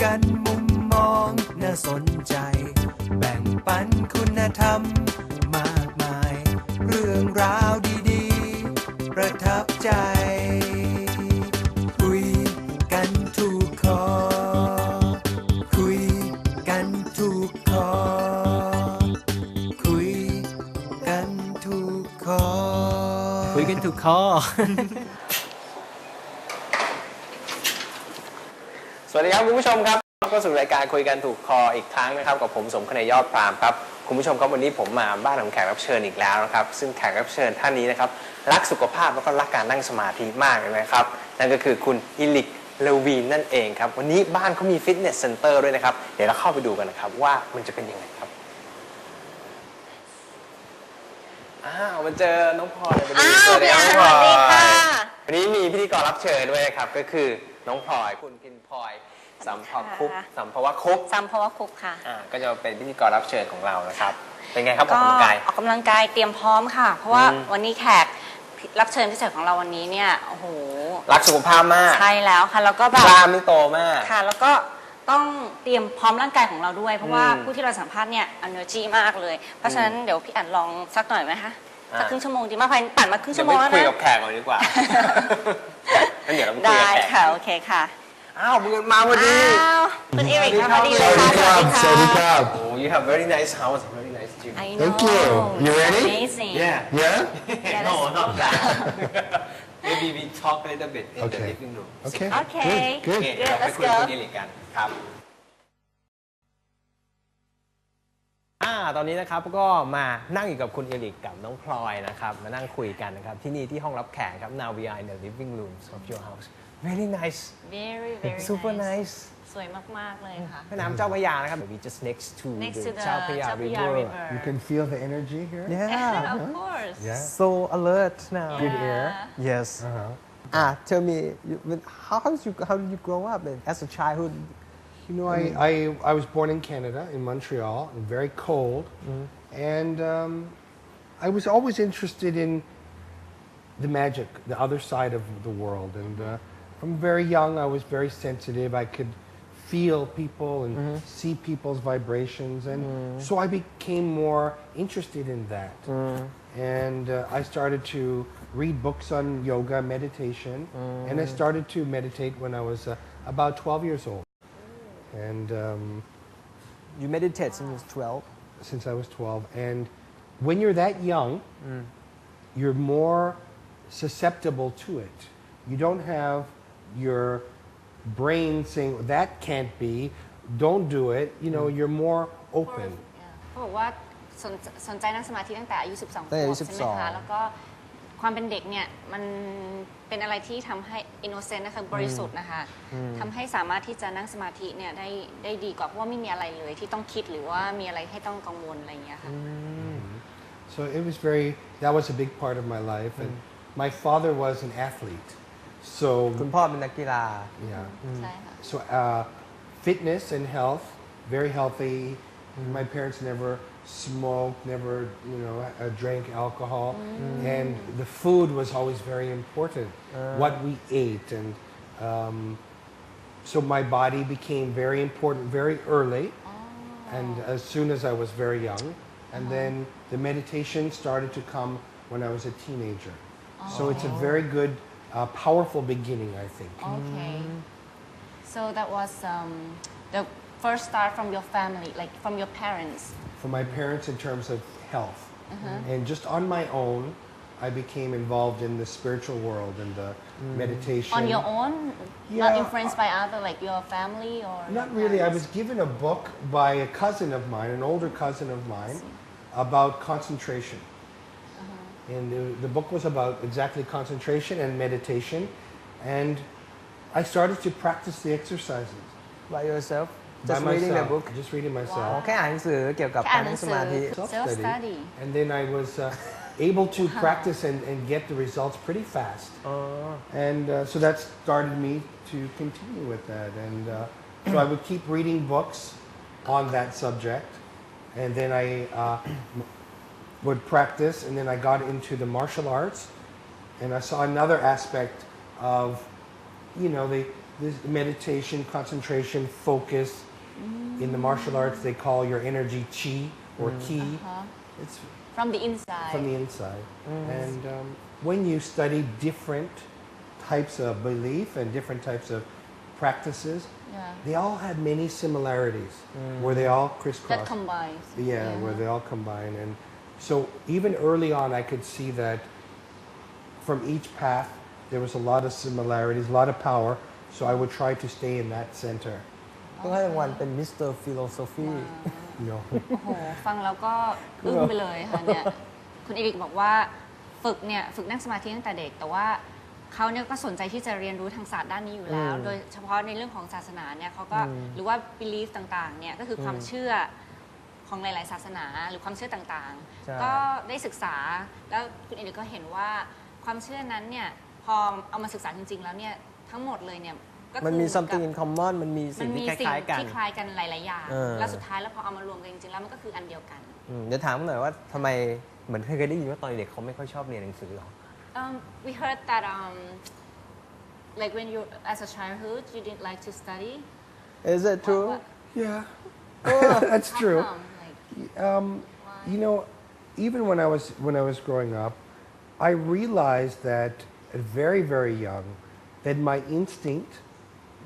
กันมุมมองน่าสนใจแบ่งปันคุณธรรมมากมายเรื่องราวดีๆประทับใจคุยกันถูกคอคุยกันถูกคอคุยกันถูกคอคุยกันถูกคอ สวัสดีครับคุณผู้ชมครับก็สู่รายการคุยกันถูกคออีกครั้งนะครับกับผมสมคเนยยอดปรามครับคุณผู้ชมครับวันนี้ผมมาบ้านของแขกรับเชิญอีกแล้วนะครับซึ่งแขกรับเชิญท่านนี้นะครับรักสุขภาพแล้วก็รักการนั่งสมาธิมากเลยนะครับนั่นก็คือคุณอิลิกเลวีนนั่นเองครับวันนี้บ้านเขามีฟิตเนสเซ็นเตอร์ด้วยนะครับเดี๋ยวเราเข้าไปดูกันนะครับว่ามันจะเป็นยังไงครับมาเจอน้องพลอยสวัสดีครับน้องพลอยวันนี้มีพิธีกรรับเชิญด้วยนะครับก็คือน้องพลอยคุณพินพลอยสัมภวคุปค่ะก็จะเป็นพิธีกรรับเชิญของเรานะครับเป็นไงครับออกกำลังกายออกกำลังกายเตรียมพร้อมค่ะเพราะว่าวันนี้แขกรับเชิญพิเศษของเราวันนี้เนี่ยโอ้โหรักสุขภาพมากใช่แล้วค่ะแล้วก็แบบกล้ามนี่โตมากค่ะแล้วก็ต้องเตรียมพร้อมร่างกายของเราด้วยเพราะว่าผู้ที่เราสัมภาษณ์เนี่ย energy มากเลยเพราะฉะนั้นเดี๋ยวพี่อั๋นลองสักหน่อยไหมคะสักครึ่งชั่วโมงดีมากปั่นมาครึ่งชั่วโมงแล้วนะคุยกับแขกก่อนดีกว่างั้นเดี๋ยวเราไปคุยกับแขกได้ค่ะโอเคค่ะมึงมาพอดีคุณเอริกมาพอดีเลยค่ะสวัสดีครับ Oh you have very nice house very nice gym Thank you you ready amazing yeah no not that maybe we talk a little bit in the living room okay good let's go คุณเอริกกันครับตอนนี้นะครับก็มานั่งอยู่กับคุณเอริกกับน้องพลอยนะครับมานั่งคุยกันนะครับที่นี่ที่ห้องรับแขกครับ Now we are in the living rooms of your house very nice very super nice สวยมากๆเลยค่ะแม่น้ำเจ้าพระยานะครับ we just next to the เจ้าพระยา river you can feel the energy here yeah of course so alert now good air yes tell me how did you grow up as a childhood You know, I was born in Canada, in Montreal, and very cold, and I was always interested in the magic, the other side of the world. And from very young, I was very sensitive. I could feel people and see people's vibrations, and so I became more interested in that. And I started to read books on yoga, meditation, and I started to meditate when I was about 12 years old. And you meditate since 12? Since I was 12. And when you're that young, you're more susceptible to it. You don't have your brain saying, that can't be, don't do it. You know, you're more open. เขาบอกว่าสนใจนั่งสมาธิตั้งแต่อายุ12 ขวบใช่ไหมคะแล้วก็ความเป็นเด็กเนี่ยมันเป็นอะไรที่ทำให้ innocent นะคะบริสุทธิ์นะคะทำให้สามารถที่จะนั่งสมาธิเนี่ยได้ดีกว่าเพราะว่าไม่มีอะไรเลยที่ต้องคิดหรือว่ามีอะไรให้ต้องกังวลอะไรอย่างเงี้ยค่ะ So it was that was a big part of my life and my father was an athlete so คุณพ่อเป็นนักกีฬา yeah ใช่ค่ะ so fitness and health very healthy my parents never smoked, never, drank alcohol, and the food was always very important. What we ate, and so my body became very important very early, and as soon as I was very young, and then the meditation started to come when I was a teenager. So it's a very good, powerful beginning, I think. Okay. So that was the first start from your family, like from your parents. For my parents in terms of health. And just on my own, I became involved in the spiritual world and the meditation. On your own? Not influenced by other, like your family or? Not really. I was given a book by a cousin of mine, an older cousin of mine, about concentration. And the book was about exactly concentration and meditation. And I started to practice the exercises. By yourself? By Just reading the myself, book? Just reading myself. แค่อ่านหนังสือเกี่ยวกับการนั่งสมาธิ Self-study. And then I was able to practice and get the results pretty fast. And so that started me to continue with that. And so I would keep reading books on that subject. And then I would practice. And then I got into the martial arts. And I saw another aspect of, this meditation, concentration, focus. In the martial arts, they call your energy chi or ki. It's from the inside from the inside. And when you study different types of belief and different types of practices, they all had many similarities where they all crisscross. that combines Where they all combine. And so even early on, I could see that from each path, there was a lot of similarities, a lot of power. So I would try to stay in that center. ต้องให้รางวัลเป็นมิสเตอร์ฟิโลโซฟี No. โอ้โหฟังแล้วก็อึ้งไปเลยค่ะเนี่ยคุณเอริกบอกว่าฝึกนั่งสมาธิตั้งแต่เด็กแต่ว่าเขาเนี่ยก็สนใจที่จะเรียนรู้ทางศาสตร์ด้านนี้อยู่แล้ว โดยเฉพาะในเรื่องของศาสนาเนี่ยเขาก็หรือว่า belief ต่างๆเนี่ยก็คือความเชื่อของหลายๆศาสนาหรือความเชื่อต่างๆก็ได้ศึกษาแล้วคุณเอริกก็เห็นว่าความเชื่อนั้นเนี่ยพอเอามาศึกษาจริงๆแล้วเนี่ยทั้งหมดเลยเนี่ยมันมี something in common มันมีสิ่งที่คล้ายๆกัน ที่คล้ายกันหลายๆอย่างแล้วสุดท้ายแล้วพอเอามารวมกันจริงๆแล้วมันก็คืออันเดียวกันเดี๋ยวถามหน่อยว่าทำไมเหมือนเคยได้ยินว่าตอนเด็กเขาไม่ค่อยชอบเรียนหนังสือหรอ we heard that like when you as a childhood you didn't like to study Is it true Yeah. That's true. You know, even when I was growing up, I realized that at very, very young that my instinct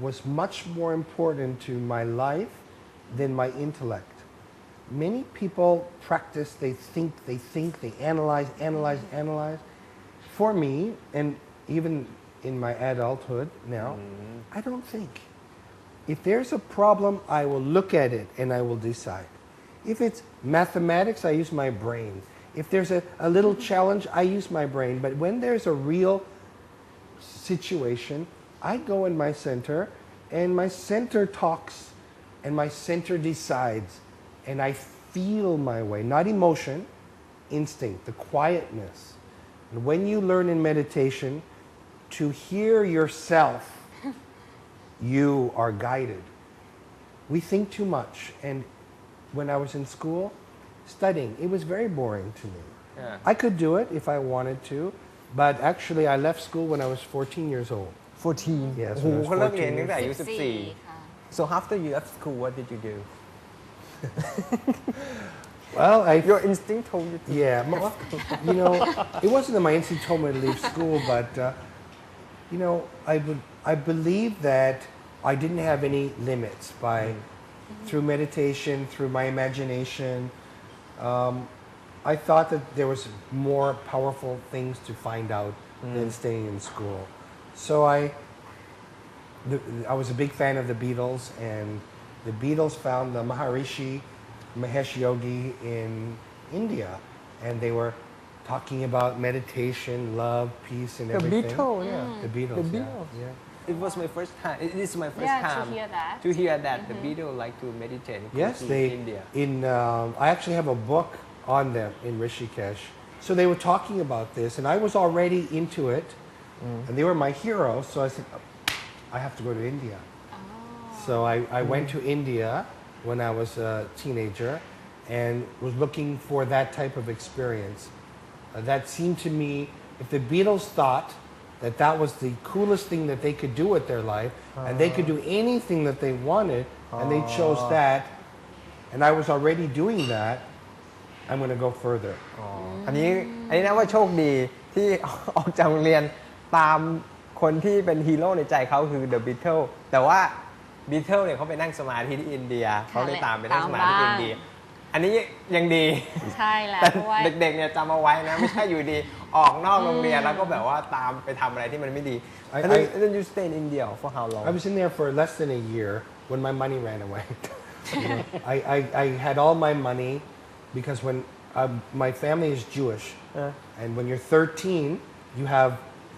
was much more important to my life than my intellect. Many people practice, they think, they analyze. For me, and even in my adulthood now, I don't think. If there's a problem, I will look at it and I will decide. If it's mathematics, I use my brain. If there's a little challenge, I use my brain. But when there's a real situation, I go in my center and my center talks and my center decides and I feel my way, not emotion, instinct, the quietness. And when you learn in meditation to hear yourself, you are guided. We think too much, and when I was in school studying, it was very boring to me. I could do it if I wanted to, but actually I left school when I was 14 years old. 14 Yes, โอ้โห when I was เขาเลิกเรียน 14 ตั้งแต่อายุ ค่ะ 14 So after you left school what did you do Well, Your instinct told you to yeah, you know, it wasn't that my instinct told me to leave school, but you know, I believe that I didn't have any limits through meditation, through my imagination. I thought that there was more powerful things to find out than staying in school. So I was a big fan of the Beatles, and the Beatles found the Maharishi Mahesh Yogi in India, and they were talking about meditation, love, peace, and everything. The Beatles, The Beatles, The Beatles. yeah. It was my first time. It is my first time to hear that the Beatles like to meditate and go Yes, to they India. I actually have a book on them in Rishikesh. So they were talking about this, and I was already into it, and they were my heroes. So I said, I have to go to India. So I went to India when I was a teenager, and was looking for that type of experience. That seemed to me, if the Beatles thought that was the coolest thing that they could do with their life, and they could do anything that they wanted, and they chose that, and I was already doing that, I'm going to go further. อันนี้นะว่าโชคดีที่ออกจากโรงเรียนตามคนที่เป็นฮีโร่ในใจเขาคือ The Beatles แต่ว่า Beatles เนี่ยเขาไปนั่งสมาธิที่อินเดียเขาเลยตามไปนั่งสมาธิที่อินเดียอันนี้ยังดี ใช่แล้ว แต่ เพราะว่า เด็กๆเนี่ยจำเอาไว้นะไม่ใช่อยู่ดีออกนอกโรงเรียนแล้วก็แบบว่าตามไปทำอะไรที่มันไม่ดี And then you stay in India for how long I was in there for less than a year when my money ran away. You know, I had all my money because when my family is Jewish, and when you're 13, you have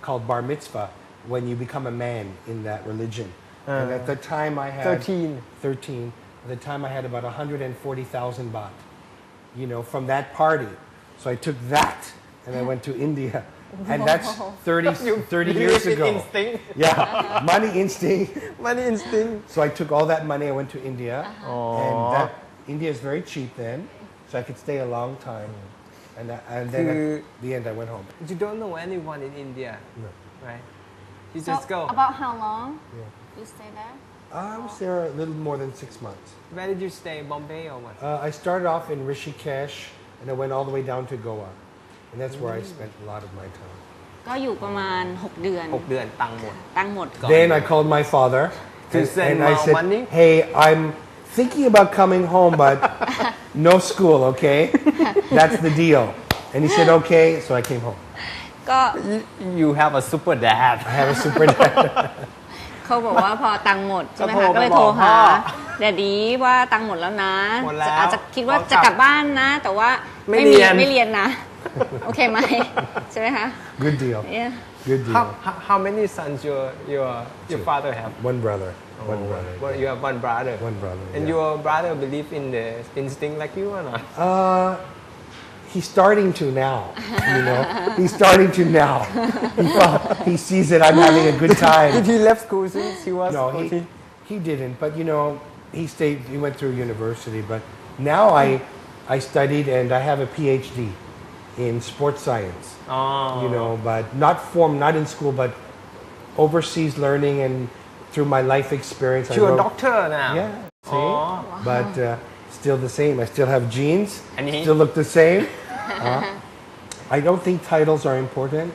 called bar mitzvah when you become a man in that religion. And at the time I had 13. At the time I had about 140,000 baht, you know, from that party. So I took that and I went to India. And that's 30 years ago. Instinct. Yeah, money instinct. Money instinct. So I took all that money, I went to India. And India is very cheap then, so I could stay a long time. And then at the end I went home. You don't know anyone in India No. right You just go About how long you stay there I was there a little more than 6 months. Where did you stay Bombay or what I started off in Rishikesh and I went all the way down to Goa. And that's where I spent a lot of my time. ก็อยู่ประมาณ 6 เดือน 6 เดือนตังค์หมด ตั้งหมด Then I called my father To send I more said, money? hey, I'm thinking about coming home, but no school, okay? That's the deal. And he said, okay, so I came home. ก็ You have a super dad I have a super dad. เขาบอกว่าพอตังค์หมดใช่ไหม ก็โทร คะก็เลย ไปบอก โทรหา พ่อ แดดดี้ว่าตังค์หมดแล้วนะ หมดแล้ว อาจจะคิดว่าจะกลับบ้านนะ แต่ว่า ไม่เรียน ไม่เรียนนะ โอเคไหมใช่ไหมคะ Good deal. Yeah. Good deal. How many sons your father have One brother. One brother. Well, you have one brother One brother. and yeah. your brother believe in the instinct like you or not He's starting to now, you know. He's starting to now. He sees that I'm having a good Did time. he left school since he was No, 14? he didn't. But you know, he went through university. But now I studied and I have a PhD in sports science. Oh. You know, but not in school, but overseas learning and through my life experience. I You're a wrote- doctor now. Yeah. See, Oh. but still the same. I still have genes. And he- Still look the same. I don't think titles are important.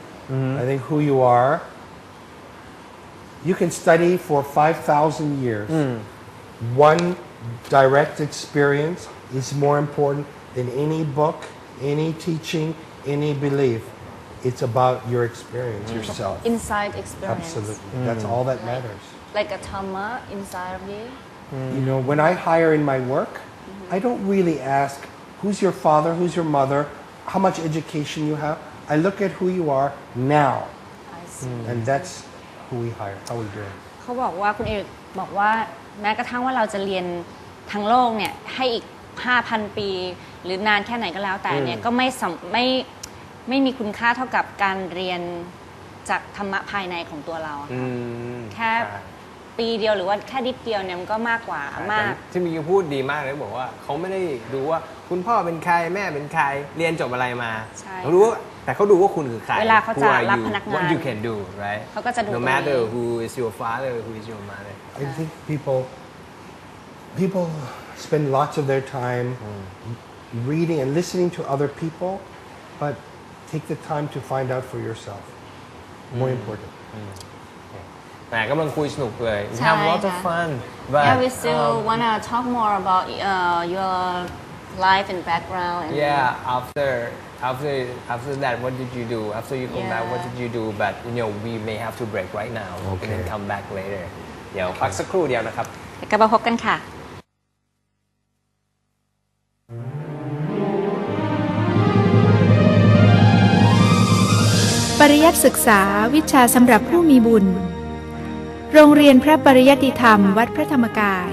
I think who you are. You can study for 5,000 years. One direct experience is more important than any book, any teaching, any belief. It's about your experience, yourself. inside experience Absolutely. That's all that matters. like a Dhamma inside of you You know, when I hire in my work, I don't really ask who's your father, who's your mother, how much education you have. I look at who you are now, I see and that's who we hire, how we do it. เขาบอกว่าคุณเอกบอกว่าแม้กระทั่งว่าเราจะเรียนทั้งโลกเนี่ยให้อีก 5,000 ปี หรือนานแค่ไหนก็แล้วแต่เนี่ยก็ไม่มีคุณค่าเท่ากับการเรียนจากธรรมะภายในของตัวเราอะค่ะแค่ปีเดียวหรือว่าแค่นิดเดียวเนี่ยมันก็มากกว่ามาก ที่มีพูดดีมากเลยบอกว่าเขาไม่ได้ดูว่าคุณพ่อเป็นใครแม่เป็นใครเรียนจบอะไรมา ใช่ เขารู้ว่าแต่เขาดูว่าคุณคือใคร เวลาเขาจะ Who are รับ you? พนักงาน What you can do right เขาก็จะดู No ตรงนี้ matter who is your father who is your mother I think people spend lots of their time reading and listening to other people, but take the time to find out for yourself. More important. แหมกำลังคุยสนุกเลย ใช่ Have lots of ค่ะ fun but Yeah we still wanna talk more about your life and background and yeah after that what did you do after you come back what did you do but you know we may have to break right now and then Okay. come back later เดี๋ยวพักสักครู่เดียวนะครับ เดี๋ยวกลับมาพบกันค่ะ ปริยัติศึกษาวิชาสำหรับผู้มีบุญ โรงเรียนพระปริยัติธรรมวัดพระธรรมกาย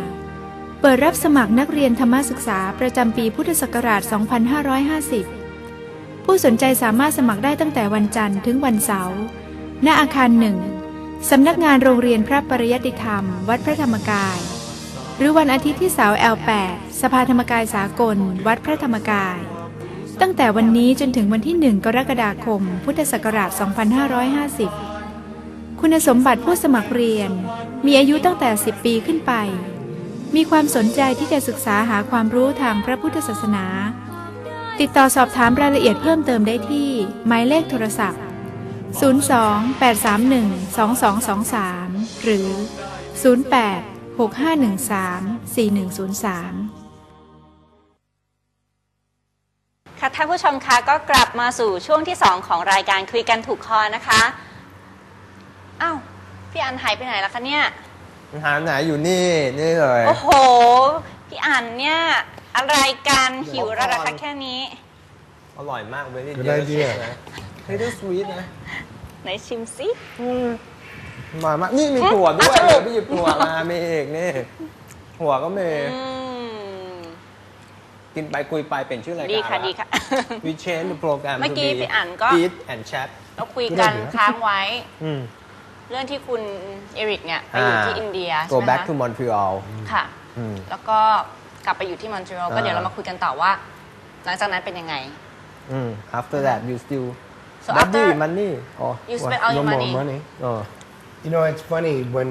เปิดรับสมัครนักเรียนธรรมศึกษาประจำปีพุทธศักราช 2550 ผู้สนใจสามารถสมัครได้ตั้งแต่วันจันทร์ถึงวันเสาร์ ณ อาคาร 1 สำนักงานโรงเรียนพระปริยัติธรรมวัดพระธรรมกาย หรือวันอาทิตย์ที่เสา L8 สภาธรรมกายสากล วัดพระธรรมกาย ตั้งแต่วันนี้จนถึงวันที่ 1 กรกฎาคม พุทธศักราช 2550 คุณสมบัติผู้สมัครเรียน มีอายุตั้งแต่ 10 ปีขึ้นไป มีความสนใจที่จะศึกษาหาความรู้ทางพระพุทธศาสนา ติดต่อสอบถามรายละเอียดเพิ่มเติมได้ที่ หมายเลขโทรศัพท์ 02-831-2223 หรือ 08-6513-4103ค่ะท่านผู้ชมคะก็กลับมาสู่ช่วงที่ 2 ของรายการคุยกันถูกคอนะคะอ้าวพี่อันหายไปไหนแล้วคะเนี่ย หาไหนอยู่นี่เลย โอ้โหพี่อันเนี่ยอะไรกันหิวแล้วนะคะแค่นี้ อร่อยมากเวลี่ Good เยอะ idea นะเฮ้ยดูสวีทนะ ไหนชิมซิ อร่อยมากนี่มีถั่วด้วย สรุป พี่หยิบถั่วมามีอีกนี่ถั่วก็มีกินไปคุยไปเป็นชื่อรายการ ดีค่ะดีค่ะ We change the program เมื่อกี้พี่อั๋นก็ Eat and Chat เราคุยกัน ไม่ได้เหรอ ค้างไว้ อืม เรื่องที่คุณเอริกเนี่ยไปอยู่ที่อินเดีย Go ใช่ไหม back คะ to Montreal ค่ะ อืม แล้วก็กลับไปอยู่ที่มอนทรีออลก็เดี๋ยวเรามาคุยกันต่อว่า หลังจากนั้นเป็นยังไง After that you still So Daddy after- money or You what? spend all No your more money money. Oh. You know, it's funny when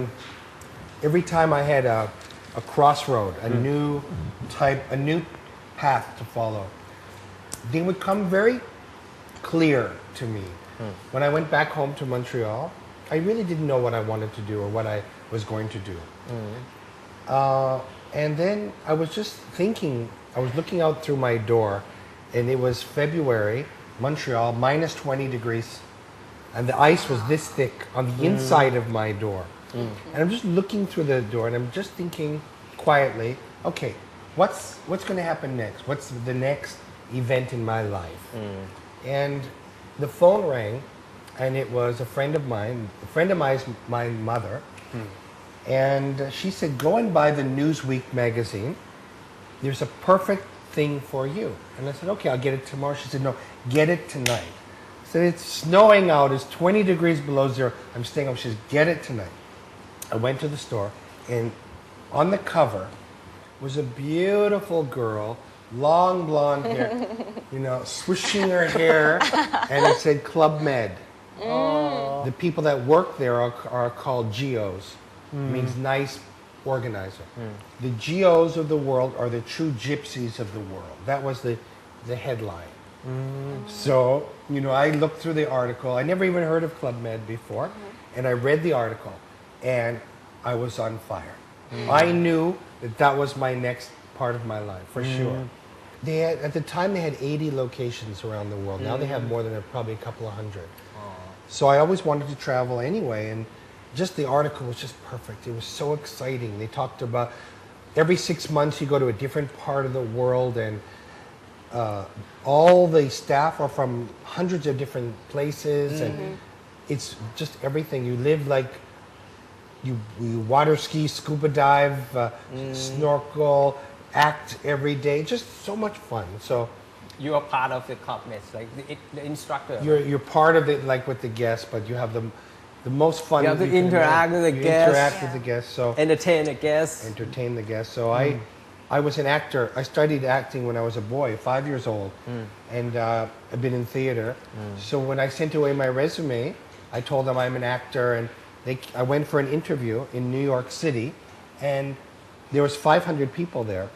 every time I had a crossroad, a new path to follow, they would come very clear to me. When I went back home to Montreal, I really didn't know what I wanted to do or what I was going to do. And then I was just thinking, I was looking out through my door, and it was February, Montreal, minus 20 degrees. And the ice was this thick on the inside of my door. And I'm just looking through the door, and I'm just thinking quietly, okay, what's going to happen next? What's the next event in my life? And the phone rang, and it was a friend of mine, my mother. And she said, go and buy the Newsweek magazine. There's a perfect thing for you. And I said, okay, I'll get it tomorrow. She said, no, get it tonight. I said, it's snowing out. It's 20 degrees below zero. I'm staying up. She says, get it tonight. I went to the store, and on the cover was a beautiful girl, long blonde hair, swishing her hair, and it said Club Med. The people that work there are called GOs. Means nice organizer. The GOs of the world are the true gypsies of the world. That was the headline. So, I looked through the article. I never even heard of Club Med before. And I read the article, and I was on fire. I knew that was my next part of my life, for sure. At the time, they had 80 locations around the world. Now they have more than probably a couple of hundred. So I always wanted to travel anyway, and just the article was just perfect. It was so exciting. They talked about every 6 months you go to a different part of the world, and all the staff are from hundreds of different places, and it's just everything. You live like you water ski, scuba dive, snorkel, act every day. Just so much fun. So you are part of the club mates, like the instructor. You're part of it, like with the guests, but you have the most fun. You have to interact with the guests. Interact with the guests. So entertain the guests. Entertain the guests. So I was an actor. I studied acting when I was a boy, 5 years old, and I've been in theater. So when I sent away my resume, I told them I'm an actor, and I went for an interview in New York City, and there was 500 people there.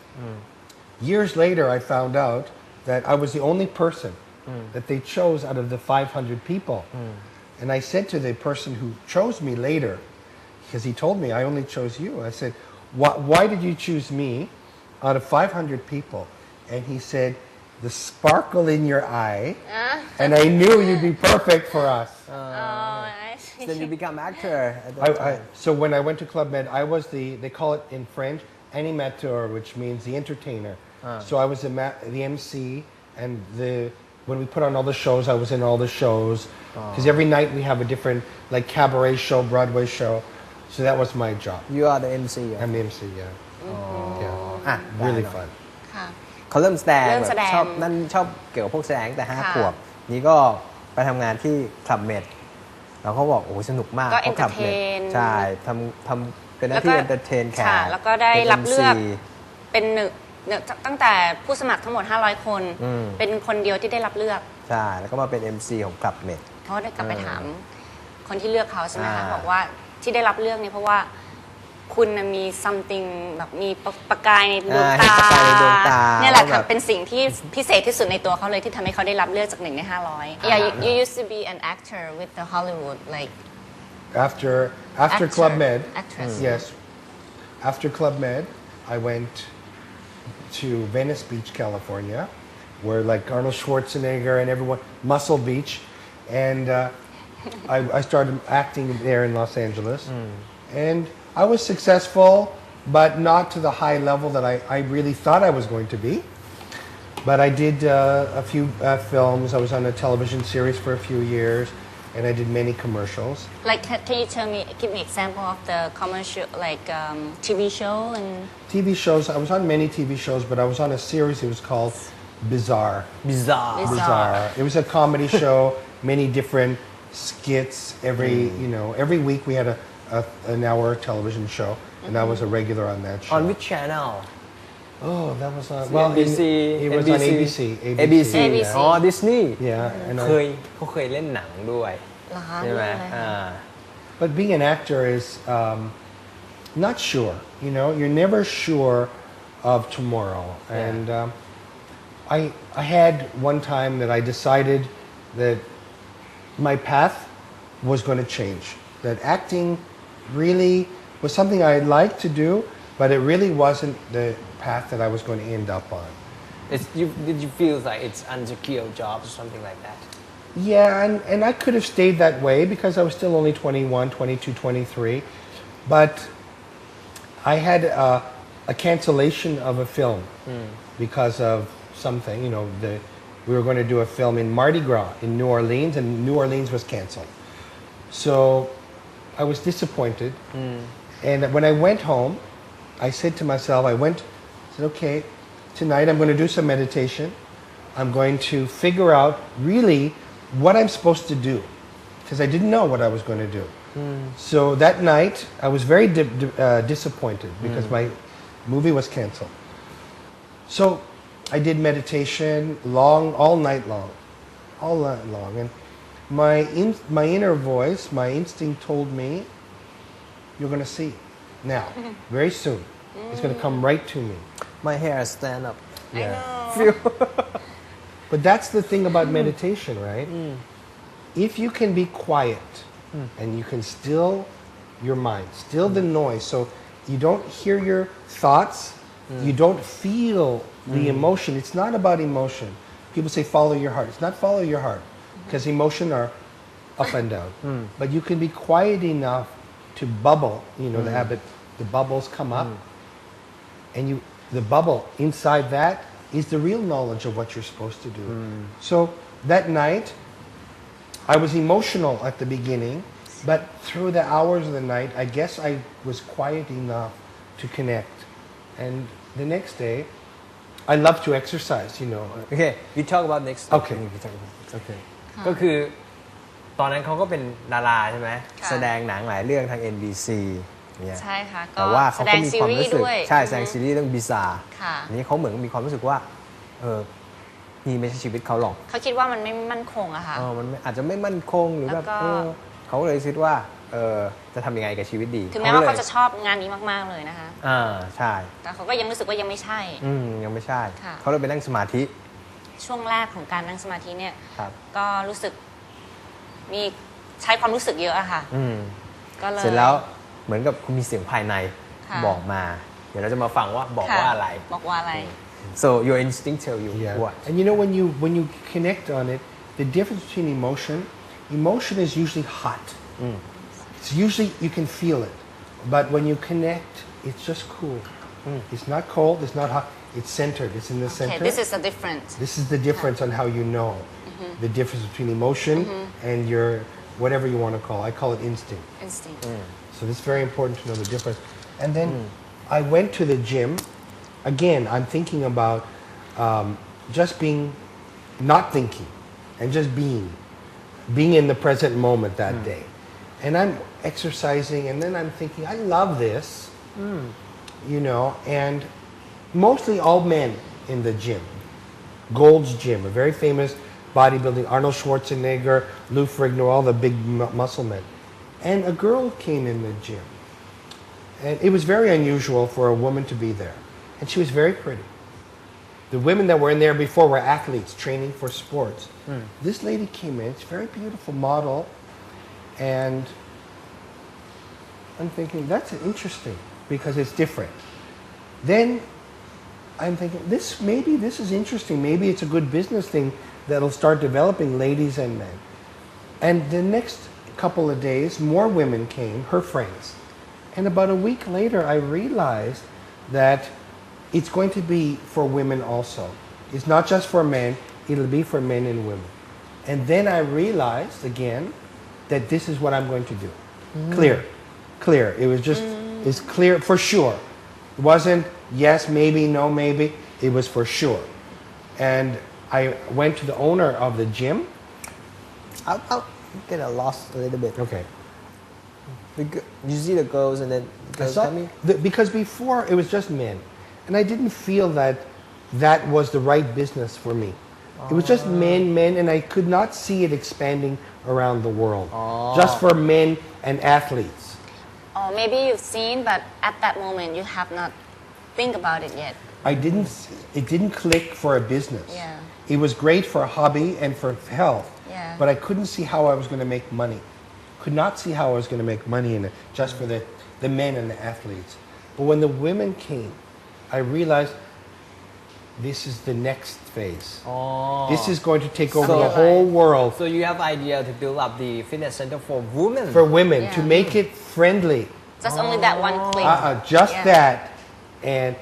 Years later, I found out that I was the only person that they chose out of the 500 people. And I said to the person who chose me later, because he told me, I only chose you. I said, why did you choose me out of 500 people? And he said, the sparkle in your eye, and I knew you'd be perfect for us. I see. Then you become actor. So when I went to Club Med, I was they call it in French, animateur, which means the entertainer. So I was the MC, and when we put on all the shows, I was in all the shows. Because every night we have a different, like, cabaret show, Broadway show. So that was my job. You are the MC. I'm the MC, yeah. Yeah. Really fun. เขาเริ่มแสดง เริ่มแสดง ชอบเกี่ยวกับพวกแสดงแต่5 ขวบนี่ก็ไปทำงานที่คลับเมดแล้วเขาบอกโอ้สนุกมาก ก็ เพราะคลับเมด entertain ใช่ทำเป็นหน้าที่เอนเตอร์เทนแขก แล้วก็ได้รับเลือก MC เป็นหนึ่งตั้งแต่ผู้สมัครทั้งหมด500 คน เป็นคนเดียวที่ได้รับเลือก ใช่แล้วก็มาเป็น MC ของคลับเมด เขาได้กลับไปถามคนที่เลือกเขาใช่ไหมคะบอกว่าที่ได้รับเลือกเนี่ยเพราะว่าคุณมี something แบบมีประกายในดวงตา ประกายในดวงตา เนี่ยแหละค่ะเป็นสิ่งที่พิเศษที่สุดในตัวเขาเลยที่ทำให้เขาได้รับเลือกจาก1 ใน 500 Yeah, you used to be an actor with the Hollywood like After Club Med, actress. yes. After Club Med, I went to Venice Beach, California, where like Arnold Schwarzenegger and everyone, Muscle Beach, and I started acting there in Los Angeles, and I was successful, but not to the high level that I really thought I was going to be. But I did a few films. I was on a television series for a few years, and I did many commercials. Like, can you give me example of the commercial, like TV show and TV shows. I was on many TV shows, but I was on a series. It was called Bizarre. Bizarre. It was a comedy show. Many different skits. Every week we had an hour television show, and I was a regular on that show. On which channel Oh, that was on NBC it was on ABC. ABC ABC อ๋อ Disney Yeah, and เขาเคยเล่นหนังด้วย เหรอคะ ใช่ไหม เรื่องอะไรคะ but being an actor is not sure. You know, you're never sure of tomorrow. And I had one time that I decided that my path was going to change. That acting really was something I liked to do, but it really wasn't the path that I was going to end up on. Did you feel like it's unsecure job or something like that? Yeah, and I could have stayed that way because I was still only 21, 22, 23. But I had a cancellation of a film because of something. You know, we were going to do a film in Mardi Gras in New Orleans, and New Orleans was canceled. So I was disappointed. And when I went home, I said to myself, I said, okay, tonight I'm going to do some meditation. I'm going to figure out really what I'm supposed to do, because I didn't know what I was going to do. So that night, I was very disappointed because my movie was canceled. So I did meditation all night long. And my inner voice, my instinct told me, you're going to see now, very soon. It's going to come right to me. My hair stand up. I know. But that's the thing about meditation, right? If you can be quiet and you can still your mind, still the noise, so you don't hear your thoughts, you don't feel the emotion. It's not about emotion. People say follow your heart. It's not follow your heart, because emotion are up and down. But you can be quiet enough to bubble, you know, the bubbles come up, and the bubble inside that is the real knowledge of what you're supposed to do. So that night, I was emotional at the beginning, but through the hours of the night, I guess I was quiet enough to connect. And the next day, I love to exercise, you know. Okay, we talk about next. Okay. Okay. ก็คือตอนนั้นเขาก็เป็นดาราใช่ไหมแสดงหนังหลายเรื่องทาง NBC เนี่ย ใช่ค่ะก็ แต่ว่าเขาก็มีความรู้สึก แสดงซีรีส์ด้วย ใช่แสดงซีรีส์เรื่องบิซา ค่ะ นี้เขาเหมือนมีความรู้สึกว่านี่ไม่ใช่ชีวิตเขาหรอก เขาคิดว่ามันไม่มั่นคงอะค่ะ มันอาจจะไม่มั่นคงหรือแบบ แล้วก็ เขาเลยคิดว่าจะทำยังไงกับชีวิตดี ถึงแม้ว่าเขาจะชอบงานนี้มากๆเลยนะคะ ใช่ แต่เขาก็ยังรู้สึกว่ายังไม่ใช่ ยังไม่ใช่ ค่ะ เขาเลยไปนั่งสมาธิ ช่วงแรกของการนั่งสมาธิเนี่ย ครับ ก็รู้สึกมีใช้ความรู้สึกเยอะอะค่ะ ก็เลย เสร็จแล้วเหมือนกับคุณมีเสียงภายใน ค่ะ บอกมา เดี๋ยวเราจะมาฟังว่าบอก ค่ะ ว่าอะไร บอกว่าอะไร so your instinct tell you Yeah. what And you know, when you connect on it, the difference between emotion is usually hot. It's usually, you can feel it. But when you connect, it's just cool. It's not cold, it's not hot, it's centered, it's in the Okay, center. this is the difference. This is the difference on how you know the difference between emotion and your, whatever you want to call it. I call it instinct. Instinct. So it's very important to know the difference. And then I went to the gym. Again, I'm thinking about just being, not thinking, and just being in the present moment that day. And I'm exercising, and then I'm thinking, I love this, you know, and mostly all men in the gym. Gold's Gym, a very famous bodybuilding, Arnold Schwarzenegger, Lou Ferrigno, all the big muscle men. And a girl came in the gym. And it was very unusual for a woman to be there. And she was very pretty. The women that were in there before were athletes training for sports. This lady came in, it's a very beautiful model. And I'm thinking, that's interesting because it's different. Then I'm thinking, maybe this is interesting. Maybe it's a good business thing that'll start developing ladies and men. And the next couple of days, more women came, her friends. And about a week later, I realized that it's going to be for women also. It's not just for men, it'll be for men and women. And then I realized again that this is what I'm going to do. Clear. It was just, it's clear for sure. It wasn't yes, maybe, no, maybe. It was for sure. And I went to the owner of the gym. I'll get lost a little bit Okay. you see the girls and then the girls tell me Because before it was just men. And I didn't feel that that was the right business for me. It was just men, and I could not see it expanding around the world. Just for men and athletes. maybe you've seen but at that moment you have not think about it yet it didn't click for a business. It was great for a hobby and for health, but I couldn't see how I was going to make money. Could not see how I was going to make money in it just for the men and the athletes. But when the women came, I realized this is the next phase. This is going to take over the whole world. So you have idea to build up the fitness center for women. For women, to make it friendly. just only that one click Just that, and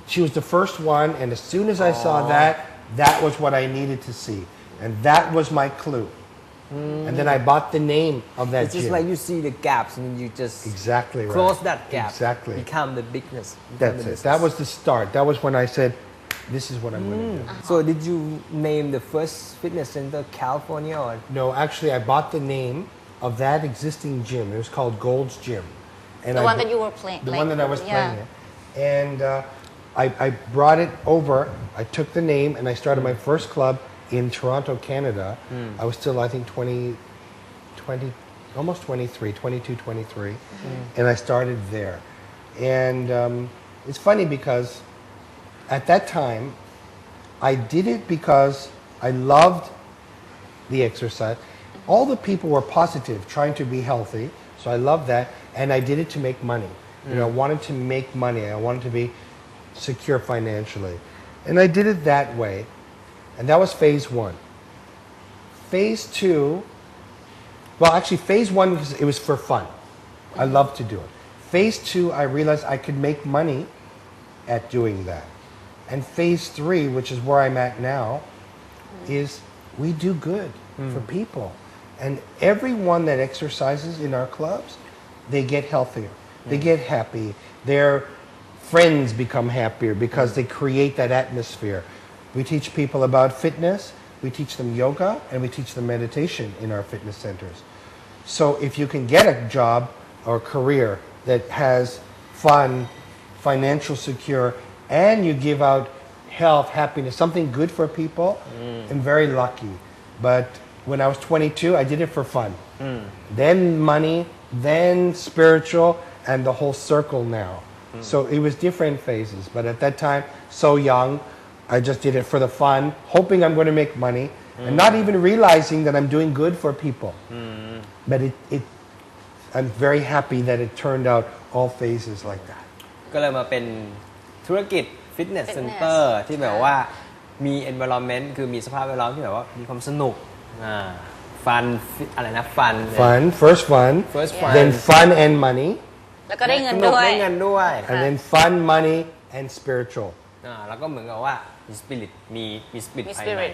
she was the first one, and as soon as I saw that, that was what I needed to see, and that was my clue. And then I bought the name of that It's gym. just like you see the gaps and you just Exactly right. close that gap. Exactly. Become the bigness. That's it. That was the start. That was when I said, this is what I'm going to do. So did you name the first fitness center California or? No, actually I bought the name of that existing gym. It was called Gold's Gym. And the one that you were playing The one that I was playing in. And I brought it over, I took the name, and I started my first club in Toronto, Canada. I was still, I think, 20, almost 23, 22, 23. And I started there. And it's funny because at that time, I did it because I loved the exercise. All the people were positive, trying to be healthy. So I loved that. And I did it to make money. You know, I wanted to make money. I wanted to be secure financially. And I did it that way. And that was phase one. Phase two, well, actually, phase one, it was for fun. I loved to do it. Phase two, I realized I could make money at doing that. And phase three, which is where I'm at now, is we do good for people. And everyone that exercises in our clubs, they get healthier. They get happy. Their friends become happier because they create that atmosphere. We teach people about fitness, we teach them yoga, and we teach them meditation in our fitness centers. So if you can get a job or career that has fun, financial secure, and you give out health, happiness, something good for people, I'm very lucky. But when I was 22, I did it for fun. Then money, then spiritual, and the whole circle now. So it was different phases, but at that time, so young, I just did it for the fun, hoping I'm going to make money, and not even realizing that I'm doing good for people. But I'm very happy that it turned out all phases like that. ก็เลยมาเป็นธุรกิจฟิตเนสเซ็นเตอร์ที่แบบว่ามี environment คือมีสภาพแวดล้อมที่แบบว่ามีความสนุกฟันอะไรนะฟัน First fun, then fun and money, แล้วก็ได้เงินด้วย ได้เงินด้วย and then fun, money, and spiritual. แล้วก็เหมือนกับว่ามี spirit มี spirit ภายใน spirit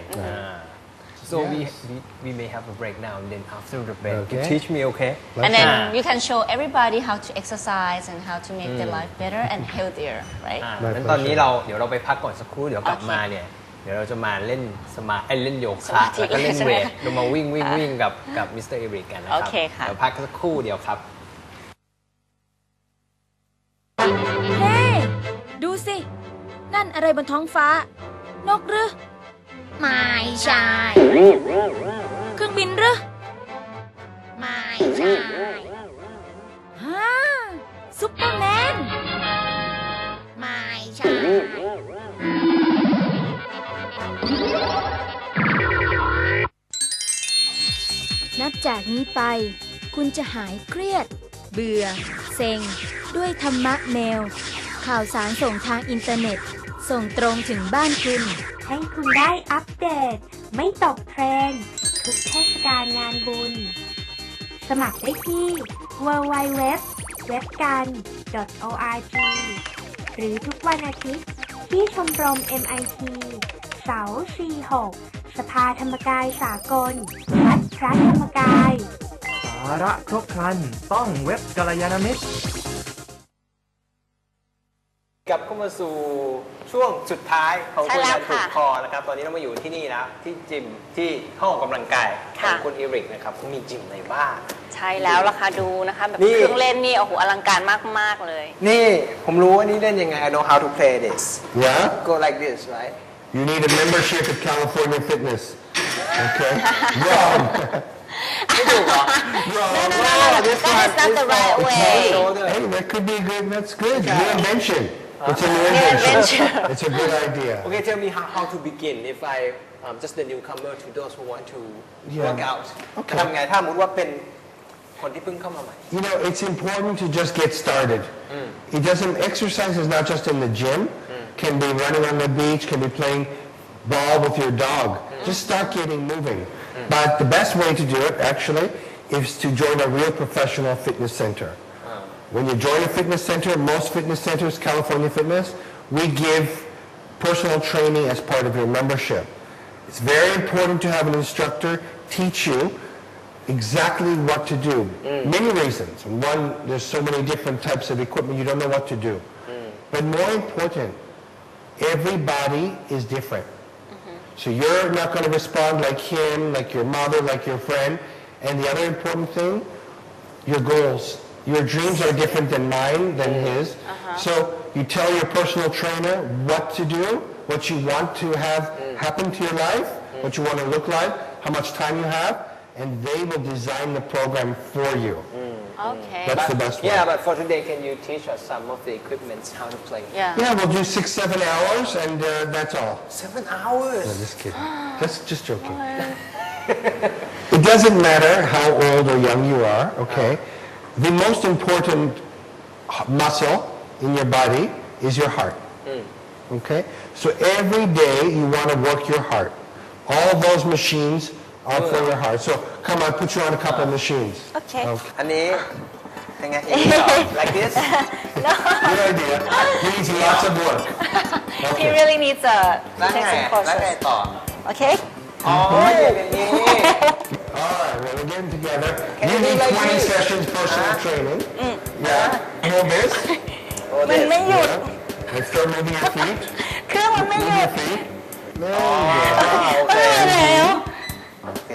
So we may have a break now and then after the break Okay. you teach me okay and then you can show everybody how to exercise and how to make their life better and healthier right งั้นตอนนี้เดี๋ยวเราไปพักก่อนสักครู่เดี๋ยวกลับมาเนี่ยเดี๋ยวเราจะมาเล่นเล่นโยคะแล้วก็เล่นเวทเรามาวิ่งกับมิสเตอร์เอริกกันนะครับ โอเคค่ะ เดี๋ยวพักสักครู่เดียวครับ เฮ้ ดูสิ นั่นอะไรบนท้องฟ้า นกหรือ ไม่ใช่ เครื่องบินหรือ ไม่ใช่ฮะซุปเปอร์แมน ไม่ใช่ นับจากนี้ไป คุณจะหายเครียด เบื่อ เซ็ง ด้วยธรรมะแนว ข่าวสารส่งทางอินเทอร์เน็ต ส่งตรงถึงบ้านคุณ ให้คุณได้อัปเดต ไม่ตกเทรนด์ทุกเทศกาลงานบุญ สมัครได้ที่ www.webkan.org หรือทุกวันอาทิตย์ที่ชมรม MIT เสาร์ 4-6 สภาธรรมกายสากลวัดพระธรรมกาย สาระครบครันต้องเว็บกัลยาณมิตร กลับเข้ามาสู่ช่วงสุดท้ายของ ใช่ คุย แล้ กั วน ถู ค่ะ กคอนะครับตอนนี้เรามาอยู่ที่นี่แล้วที่จิมที่ห้องออกกำลังกายขอ ค่ะ งคุณเอริกนะครับเขามีจิมในบ้าน ใช่แล้วล่ะค่ะดูนะคะแบบ นี่ เครื่องเล่นนี่โอ้โหอลังการมากๆเลย นี่ผมรู้ว่านี่เล่นยังไง I know how to play this Yeah? go like this right You need a membership at California Fitness. Okay? Run! ไม่ถูกเหรอ No, this that one is not is the right for way. shoulder. Hey, that could be good. That's good. New invention. It's a new New invention. invention. It's a good idea. Okay, tell me how to begin if I just the newcomer to those who want to work out. จะทำไงถ้าสมมติว่าเป็นคนที่เพิ่งเข้ามาใหม่ You know, it's important to just get started. It doesn't. Exercise is not just in the gym. Can be running on the beach. Can be playing ball with your dog. Just start getting moving. But the best way to do it, actually, is to join a real professional fitness center. When you join a fitness center, most fitness centers, California Fitness, we give personal training as part of your membership. It's very important to have an instructor teach you exactly what to do. Many reasons. One, there's so many different types of equipment, you don't know what to do. But more important, everybody is different. So you're not going to respond like him, like your mother, like your friend. And the other important thing, your goals. Your dreams are different than mine, than his. So you tell your personal trainer what to do, what you want to have happen to your life, what you want to look like, how much time you have, and they will design the program for you. Okay. That's the best way. Yeah, but for today, can you teach us some of the equipments how to play? Yeah. Yeah, we'll do 6-7 hours, and that's all. 7 hours. No, just kidding. Just joking. It doesn't matter how old or young you are, okay? The most important muscle in your body is your heart. Okay? So every day you want to work your heart. All those machines are for your heart. So come on, put you on a couple of machines. Okay. อันนี้ยังไง like this Good idea. Needs lots of work. He Okay. really needs a แล้วไง take some แล้วไง courses. ต่อ Okay. อ๋ออย่างนี้ All right, well, we're getting together. Can You you do need like 20 this? sessions personal training. Yeah. Move this. มันไม่หยุด Yeah. Let's start moving your feet. เครื่องมันไม่ห Move ยุ your ด feet. There you go. โอเค แล้ว โอเค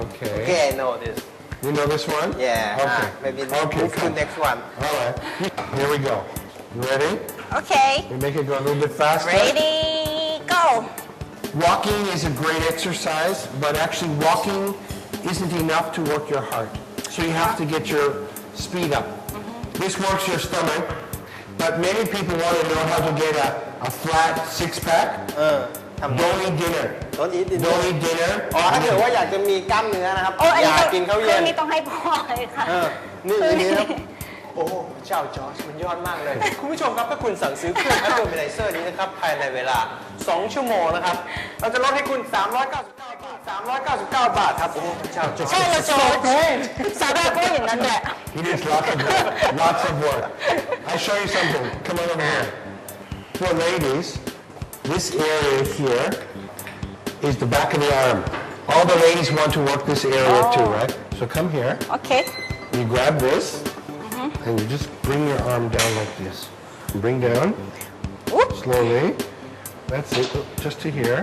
Okay. Okay, I know this. You know this one? Yeah. Okay. Maybe Okay, move to come. next one. All right. Here we go. You ready? Okay. We make it go a little bit faster. Ready go. Walking is a great exercise, but actually walking isn't enough to work your heart. So you have to get your speed up. This works your stomach, but many people want to know how to get a flat six-pack. ทำไง Don't eat dinner. Don't eat dinner Don't eat dinner. อ๋อถ้าเกิดว่าอยากจะมีกล้ามเนื้อนะครับ โอ้อัน อ นี้ ยากกินข้าว เค เย็ รื่อง น นี้ต้องให้พ่อเลยค่ะ นี่อย่างนี้ครับ โอ้โหเจ้าจอร์จมันยอดมากเลย คุณผู้ชมครับถ้าคุณสั่งซื้อเครื่องแอปเปิลเมไนเซอร์นี้นะครับภายในเวลา 2 ชั่วโมงนะครับ เราจะลดให้คุณ 399 บาท 399 บาทครับ โอ้โหเจ้าจอร์จ ใช่แล้วโจสาบานก็อย่างนั้นแหละ He needs lots of work. Lots of work. I'll show you something. Come on over here. For ladies, this area here is the back of the arm. All the ladies want to work this area too, right? So come here. Okay. You grab this, and you just bring your arm down like this. Bring down, Whoop. slowly. That's it, just to here.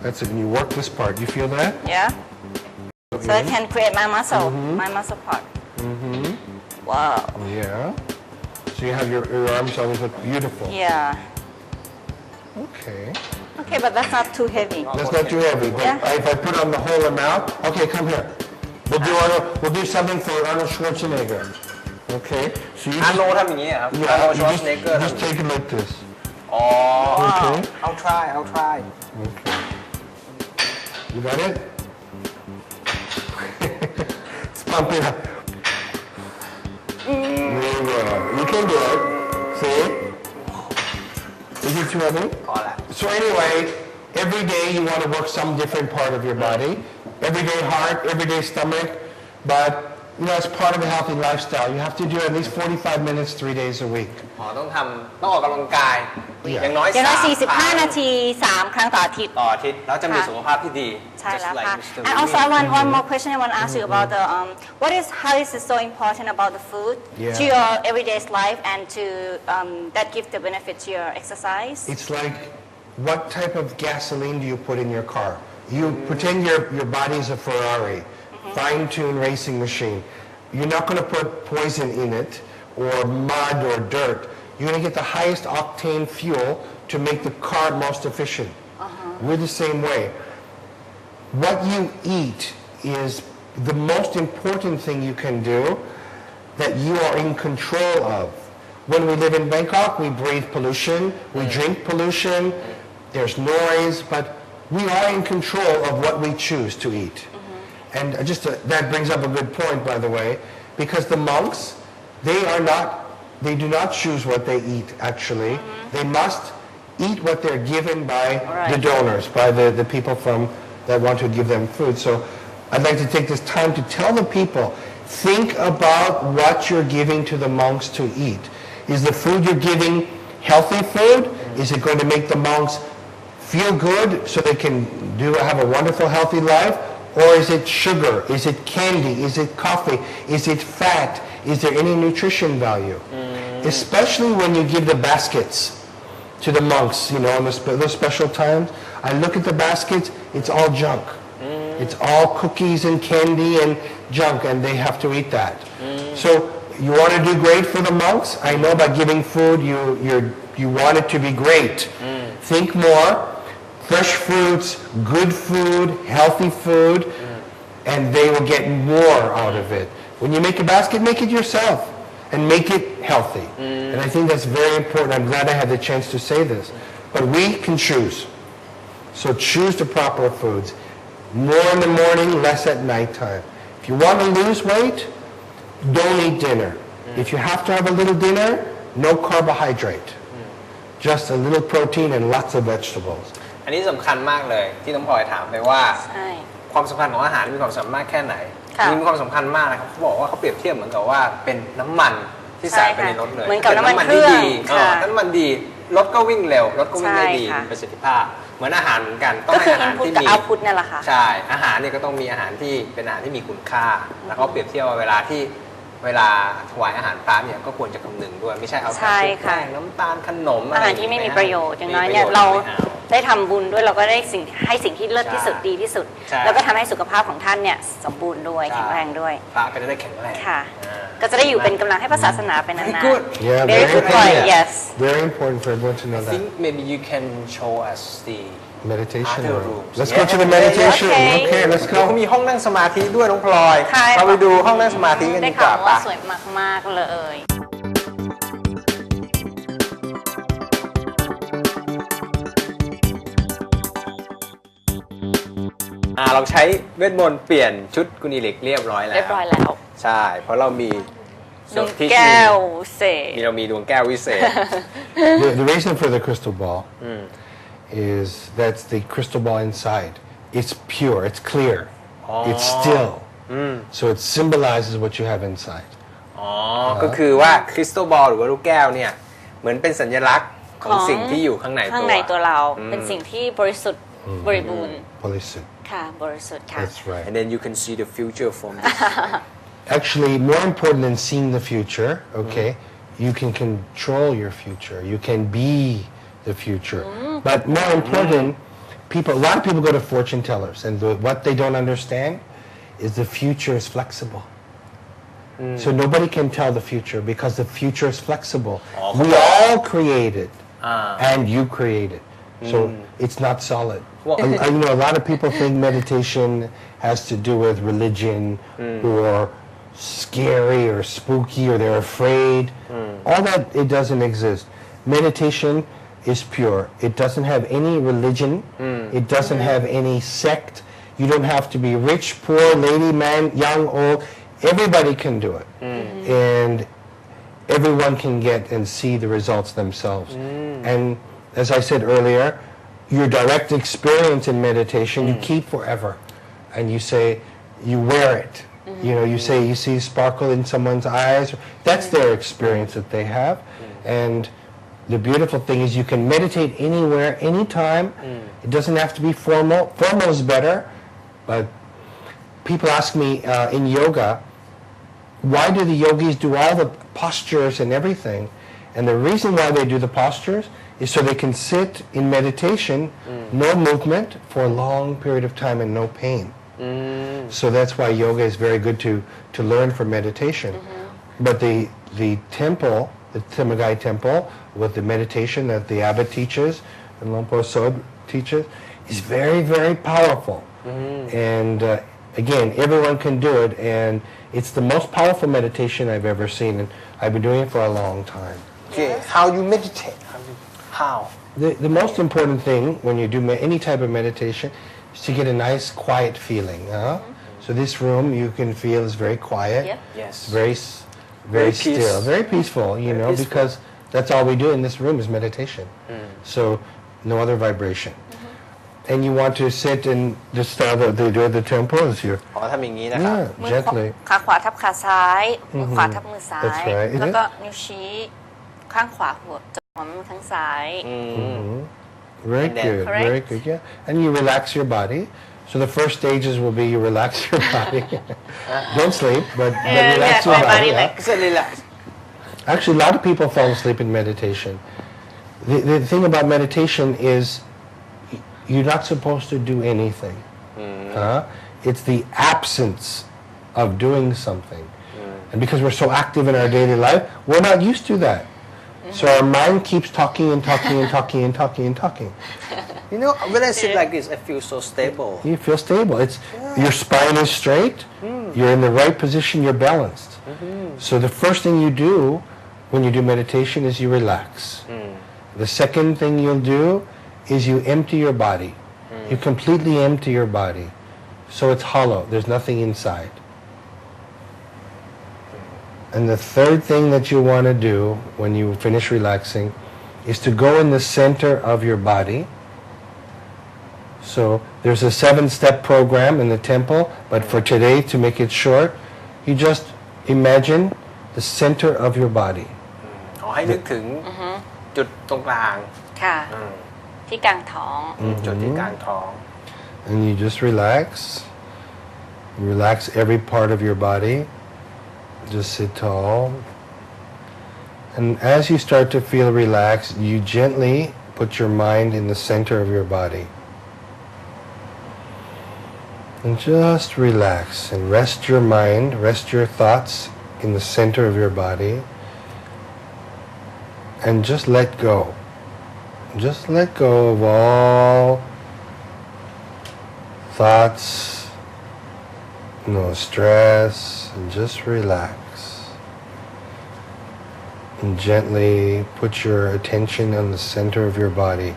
That's it, and you work this part. You feel that? Yeah. So I can create my muscle, my muscle part. Wow. Yeah. So you have your arms always look beautiful. Yeah. Okay. Okay, but that's not too heavy. That's not too heavy. But Yeah. if I put on the whole amount, okay, come here. We'll do something for Arnold Schwarzenegger. Okay. So you อา just, โนทำอย่างนี้ครับ yeah, อาโน you ชอร์สเนเกอร์ just take it like this. อ๋อ Okay. I'll try Okay. You got it? It's pumping up. There you go. You can do it. See? Is it too heavy? พอละ So anyway, every day you want to work some different part of your body. Everyday heart, everyday stomach. But, you know, it's part of a healthy lifestyle. You have to do at least 45 minutes 3 days a week. อ๋อต้องออกกำลังกาย อย่างน้อย อย่างน้อย 3 45 นาที 3 ครั้งต่ออาทิตย์ ต่ออาทิตย์แล้วจะมีสุขภาพที่ดี ใช่แล้ว Just like ค่ะ Mr. And also I Levine. want one more question I want to ask you about the how is it so important about the food Yeah. to your everyday life and to that give the benefit to your exercise? It's like, what type of gasoline do you put in your car? You pretend your body is a Ferrari, fine-tuned racing machine. You're not going to put poison in it or mud or dirt. You're going to get the highest octane fuel to make the car most efficient. We're the same way. What you eat is the most important thing you can do that you are in control of. When we live in Bangkok, we breathe pollution, we drink pollution, there's noise, but we are in control of what we choose to eat. And that brings up a good point, by the way, because the monks, they do not choose what they eat, actually. They must eat what they're given by the donors, by the people that want to give them food. So I'd like to take this time to tell the people, think about what you're giving to the monks to eat. Is the food you're giving healthy food? Is it going to make the monks feel good so they can have a wonderful, healthy life? Or is it sugar? Is it candy? Is it coffee? Is it fat? Is there any nutrition value? Especially when you give the baskets to the monks, on those special times. I look at the baskets, it's all junk. It's all cookies and candy and junk, and they have to eat that. So you want to do great for the monks? I know by giving food, you want it to be great. Think more. Fresh fruits, good food, healthy food, and they will get more out of it. When you make a basket, make it yourself and make it healthy. And I think that's very important. I'm glad I had the chance to say this. But we can choose. So choose the proper foods. More in the morning, less at nighttime. If you want to lose weight, don't eat dinner. If you have to have a little dinner, no carbohydrate. Just a little protein and lots of vegetables. อันนี้สำคัญมากเลยที่น้องพลอยถามไปว่า ใช่ ความสำคัญของอาหารมีความสำคัญมากแค่ไหนมีความสำคัญมากนะครับเขาบอกว่าเขาเปรียบเทียบเหมือนกับว่าเป็นน้ำมันที่ใส่ไปในรถเลย เหมือนกับน้ำมันเครื่อง น้ำมันดีรถก็วิ่งเร็วรถก็วิ่งได้ดีประสิทธิภาพเหมือนอาหารเหมือนกันต้องให้อาหารที่มี output นั่นแหละค่ะใช่อาหารเนี่ยก็ต้องมีอาหารที่เป็นอาหารที่มีคุณค่าแล้วเขาเปรียบเทียบว่าเวลาถวายอาหารพระเนี่ยก็ควรจะคำนึงด้วยไม่ใช่เอาแต่แป้งน้ำตาลขนมอาหารที่ไม่มีประโยชน์อย่างน้อยเนี่ยเราได้ทำบุญด้วยเราก็ได้ให้สิ่งที่เลิศที่สุดดีที่สุดแล้วก็ทำให้สุขภาพของท่านเนี่ยสมบูรณ์ด้วยแข็งแรงด้วยพระก็จะได้แข็งแรงค่ะก็จะได้อยู่เป็นกำลังให้พระศาสนาเป็นนานๆ Very good point yes very important for everyone to know that I think maybe you can show us the meditation room Let's go to the meditation Okay let's go เขามีห้องนั่งสมาธิด้วยน้องพลอยเราไปดูห้องนั่งสมาธิกันดีกว่าได้ข่าวว่าสวยมากๆเลยเราใช้เวทมนต์เปลี่ยนชุดกุณีเหล็กเรียบร้อยแล้วใช่เพราะเรามีดวงแก้ววิเศษเรามีดวงแก้ววิเศษ The reason for the crystal ball is that's the crystal ball inside it's pure it's clear it's still so it symbolizes what you have inside ก็คือว่าคริสตัลบอลหรือว่าลูกแก้วเนี่ยเหมือนเป็นสัญลักษณ์ของสิ่งที่อยู่ข้างในตัวเราเป็นสิ่งที่บริสุทธิ์บริบูรณ์บริสุทธิ์ค่ะบริสุทธิ์ค่ะ That's right and then you can see the future from this Actually more important than seeing the future okay you can control your future you can be the future but more important a lot of people go to fortune tellers and what they don't understand is the future is flexible so nobody can tell the future because the future is flexible we all create it and you create it so it's not solid a lot of people think meditation has to do with religion or scary or spooky or they're afraid all that it doesn't exist meditation is pure it doesn't have any religion it doesn't have any sect you don't have to be rich poor lady man young old everybody can do it and everyone can get and see the results themselves and as I said earlier your direct experience in meditation you keep forever and you say you wear it you say you see sparkle in someone's eyes that's their experience that they have and the beautiful thing is you can meditate anywhere anytime it doesn't have to be formal is better but people ask me in yoga why do the yogis do all the postures and everything and the reason why they do the postures is so they can sit in meditation no movement for a long period of time and no pain so that's why yoga is very good to learn for meditation but the temple the Themagai temple with the meditation that the abbot teaches and Luang Por Sod teaches is very very powerful and Again, everyone can do it, and it's the most powerful meditation I've ever seen, and I've been doing it for a long time. Okay how you meditate how The most important thing when you do any type of meditation is to get a nice quiet feeling. So this room you can feel is very quiet. Yep. yes It's very Very still, peace. very peaceful, Very know, peaceful. because that's all we do in this room is meditation. So no other vibration. And you want to sit in the style that they do at the temples here. อ๋อทำอย่างนี้นะครับ Yeah, มือ gently. ขาขวาทับขาซ้ายมือขวาทับมือซ้าย That's right. แล้วก็นิ้วชี้ข้างขวาหัวจหัวมือทั้งซ้าย Very And then- good, Correct? very good. Yeah, and you relax your body. So the first stages will be you relax your body. Don't sleep, but relax yeah, your my body. body like- so relax Actually, a lot of people fall asleep in meditation. The thing about meditation is you're not supposed to do anything. It's the absence of doing something. And because we're so active in our daily life, we're not used to that. So our mind keeps talking and talking and talking and talking and talking. you know when I sit like this I feel so stable You feel stable. It's your spine is straight. You're in the right position. You're balanced. So the first thing you do when you do meditation is you relax. The second thing you'll do is you empty your body. You completely empty your body, so it's hollow. There's nothing inside. And the third thing that you want to do when you finish relaxing is to go in the center of your body. So there's a 7-step program in the temple, but for today, to make it short, you just imagine the center of your body. ขอให้นึกถึงจุดตรงกลาง ค่ะที่กลางท้อง จุดที่กลางท้อง And you just relax. You relax every part of your body. Just sit tall. And as you start to feel relaxed, you gently put your mind in the center of your body. And just relax and rest your mind, rest your thoughts in the center of your body. And just let go. Just let go of all thoughts, no stress, and just relax. And gently put your attention on the center of your body.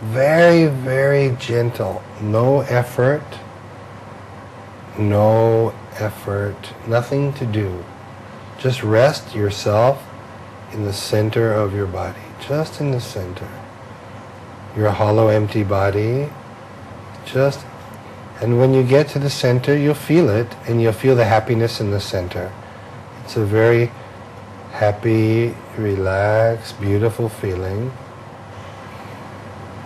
Very, very gentle. No effort. No effort. Nothing to do. Just rest yourself in the center of your body. Just in the center. Your hollow, empty body. Just, and when you get to the center, you'll feel it, and you'll feel the happiness in the center. It's a very happy, relaxed, beautiful feeling.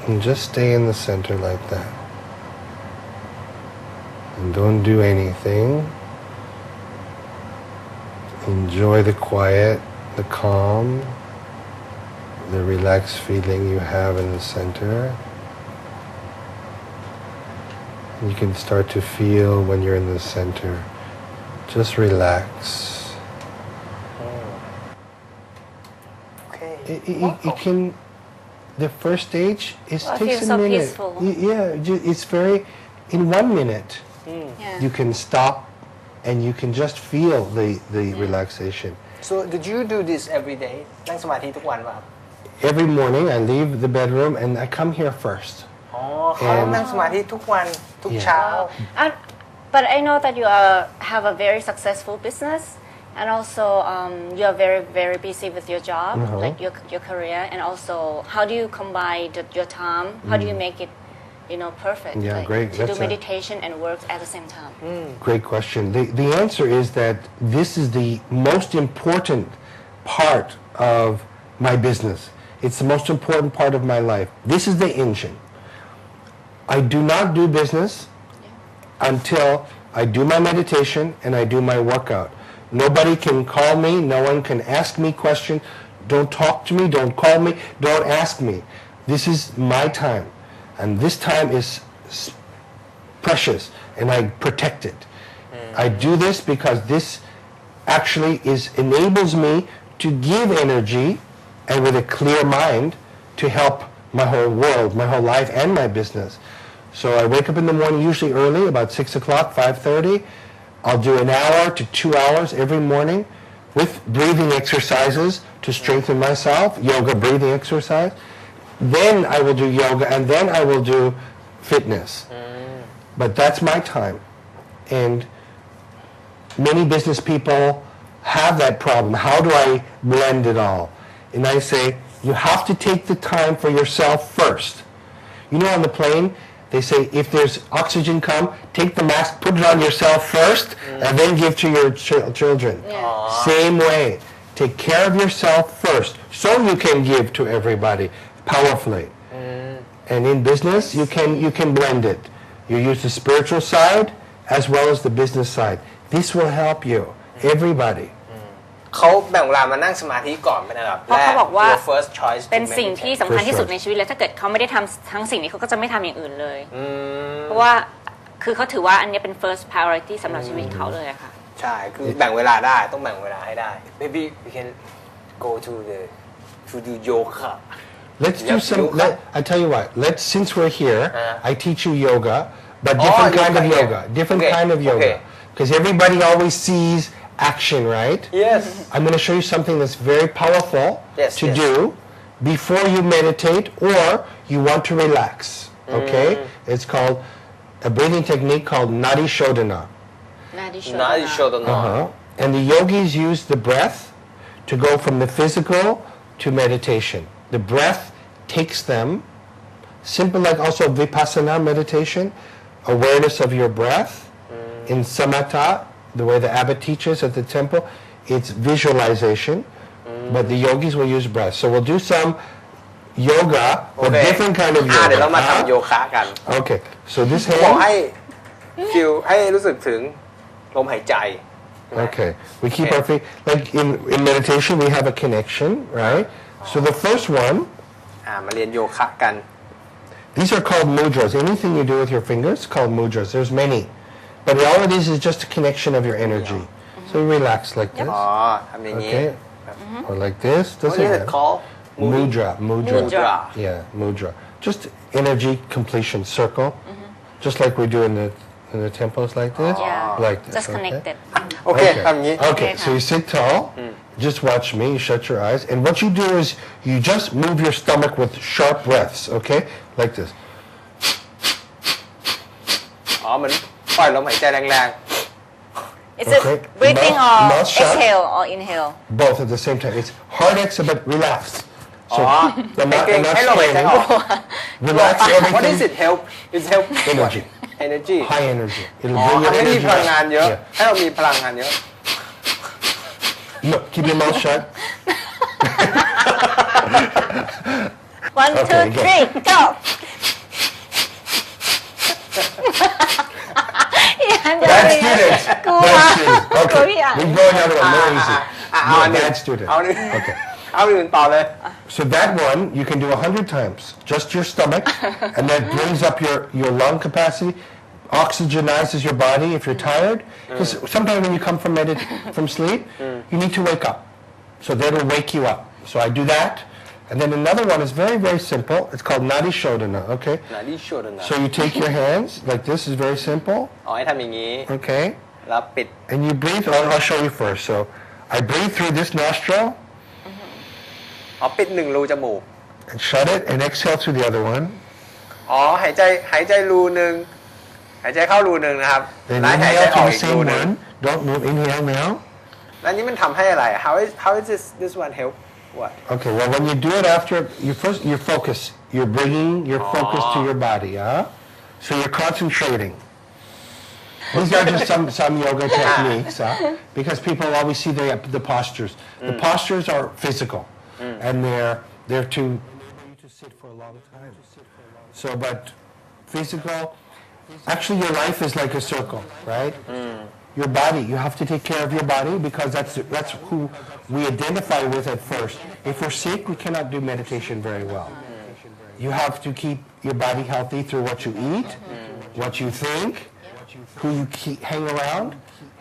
And just stay in the center like that. And don't do anything. Enjoy the quiet, the calm, the relaxed feeling you have in the center. You can start to feel when you're in the center. Just relax. okay It can. The first stage is Oh, I takes feel a so minute. peaceful. It's very. In 1 minute, Yeah. you can stop, and you can just feel the relaxation. so did you do this every day นั่งสมาธิทุกวันป่ะครับ Every morning, I leave the bedroom and I come here first. อ๋อเขานั่งสมาธิทุกวันทุกเช้า But I know that you have a very successful business, and also you are very, very busy with your job, like your career, and also how do you combine your time? How do you make it, perfect? Yeah, like, great. To That's do meditation and work at the same time. Great question. The answer is that this is the most important part of my business. It's the most important part of my life. This is the engine. I do not do business until I do my meditation and I do my workout. Nobody can call me. No one can ask me questions. Don't talk to me. Don't call me. Don't ask me. This is my time. And this time is precious, and I protect it. I do this because this actually enables me to give energy and with a clear mind to help my whole world, my whole life, and my business. So I wake up in the morning usually early, about 6 o'clock, 5:30. I'll do an hour to 2 hours every morning with breathing exercises to strengthen myself, yoga breathing exercise. Then I will do yoga, and then I will do fitness. But that's my time. And many business people have that problem. How do I blend it all? And I say, you have to take the time for yourself first. You know, on the plane, they say, if there's oxygen come, take the mask, put it on yourself first, and then give to your children. Same way. Take care of yourself first, so you can give to everybody powerfully. And in business, you can blend it. You use the spiritual side as well as the business side. This will help you, everybody. เขาแบ่งเวลามานั่งสมาธิก่อนเป็นอันดับ เพราะ แร เขา ก บอกว่า Your first choice to เป็นสิ่ง meditate ที่สำคัญที่สุดในชีวิตเลยถ้าเกิดเขาไม่ได้ทำทั้งสิ่งนี้เขาก็จะไม่ทำอย่างอื่นเลย เพราะว่าคือเขาถือว่าอันนี้เป็น first priority สำหรับชีวิตเขาเลยอะค่ะ ใช่คือแบ่งเวลาได้ต้องแบ่งเวลาให้ได้ maybe we can go to do yoga Let's do some. I tell you what. Since we're here, I teach you yoga, but different kind of yoga. Different kind of yoga. Because everybody always sees action, right? Yes. I'm going to show you something that's very powerful to do before you meditate or you want to relax. Okay? It's called a breathing technique called Nadi Shodhana. Nadi Shodhana. And the yogis use the breath to go from the physical to meditation. The breath takes them, simple like also vipassana meditation, awareness of your breath. In samatha, the way the abbot teaches at the temple, it's visualization, but the yogis will use breath. So we'll do some yoga, but different kind of yoga. เดี๋ยวเรามาทำโยคะกัน Okay, so this บอก hand. ให้ฟิลให้รู้สึกถึงลมหายใจ Okay, we keep our feet, like in meditation we have a connection, right? So the first one, มาเรียนโยคะกัน these are called mudras. Anything you do with your fingers is called mudras. There's many. But all of these is just a connection of your energy. So you relax like this. อ๋อทำอย่างนี้ Okay. Or like this. What Doesn't is it matter. called Mudra. Mudra. Yeah, mudra. Just energy completion circle. Just like we do in the temples like this. Yeah. Like this. just connected โอเคทำอย่างนี้ Okay, so you sit tall. Just watch me. You shut your eyes. And what you do is you just move your stomach with sharp breaths. Okay? Like this. อ๋อเหมือนปล่อยลมหายใจแรง Is it Okay. breathing or Mouth shut. exhale or inhale Both at the same time. It's hard exhale, but relax. ๆ อ๋อ the ให้ mouth, เกรง the ให้ลมหายใจออก relax What is everything. it help It's help Energy. energy High energy. It'll อ๋อ bring your ทำให้มี energy พลังงาน up. เยอะ Yeah. ให้เรามีพลังงานเยอะ No, keep your mouth shut. 1 Okay, 2 3 go ยัน Bad students. กลัว Bad students. กลัว Okay. พี่อ่ะ We go another one. More easy. เอาอัน No, หนึ่ง bad student. เอาหนึ่ง Okay. เอาอื่นต่อเลย So that one you can do 100 times. Just your stomach, and that brings up your lung capacity, oxygenizes your body if you're tired. Because sometimes when you come from sleep, you need to wake up. So that'll wake you up. So I do that. And then another one is very, very simple. It's called Nadi Shodhana, okay? นาดิโชดนะ So you take your hands, like this is very simple, อ๋อให้ทำอย่างนี้ okay? แล้วปิด And you breathe, I'll show you first. So I breathe through this nostril, อ๋อปิด1รูจมูก and shut it, and exhale through the other one. อ๋อหายใจรูหนึ่งหายใจเข้ารูหนึ่งนะครับ Then แล้วหายใจ inhale ออก through อี the กรู same หนึ่ง one. Don't move, inhale now. แล้วนี้มันทำให้อะไร how is this one help what Okay, well, when you do it after, you focus. You're bringing your focus to your body, huh? So you're concentrating. These are just some yoga techniques, huh? Because people always see the postures. The postures are physical, and they're to enable you to sit for a long time. So, but physical, actually your life is like a circle, right? Your body, you have to take care of your body because that's who we identify with at first. If we're sick, we cannot do meditation very well. You have to keep your body healthy through what you eat, what you think, who you hang around.